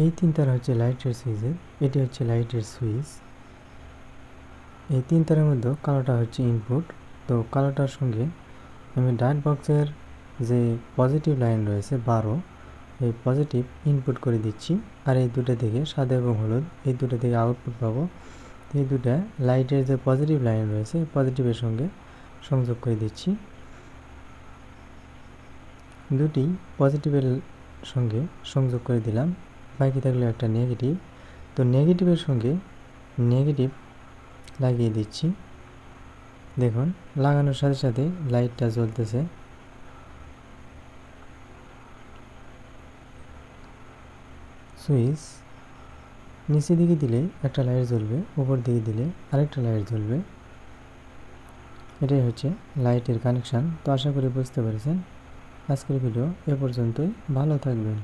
এই তিন তার হচ্ছে লাইটের সুইচের, এটি হচ্ছে লাইটের সুইচ। এই তিন তারের মধ্যে কালোটা হচ্ছে ইনপুট। তো কালোটার সঙ্গে আমি ডায়োড বক্সের যে পজিটিভ লাইন রয়েছে 12, এই পজিটিভ ইনপুট করে দিচ্ছি। আর এই দুটো থেকে সাদা এবং হলুদ এই দুটো থেকে আউটপুট পাবো। এই দুটা লাইটের যে পজিটিভ লাইন রয়েছে পজিটিভের সঙ্গে সংযোগ করে দিচ্ছি। দুটি পজিটিভের সঙ্গে সংযোগ করে দিলাম, বাকি থাকলে একটা নেগেটিভ। তো নেগেটিভের সঙ্গে নেগেটিভ লাগিয়ে দিচ্ছি। দেখুন লাগানোর সাথে সাথে লাইটটা জ্বলতেছে। সুইচ নিচের দিকে দিলে একটা লাইট জ্বলবে, উপর দিকে দিলে আরেকটা লাইট জ্বলবে। এটাই হচ্ছে লাইটের কানেকশান। তো আশা করি বুঝতে পেরেছেন। আজকের ভিডিও এ পর্যন্তই। ভালো থাকবেন।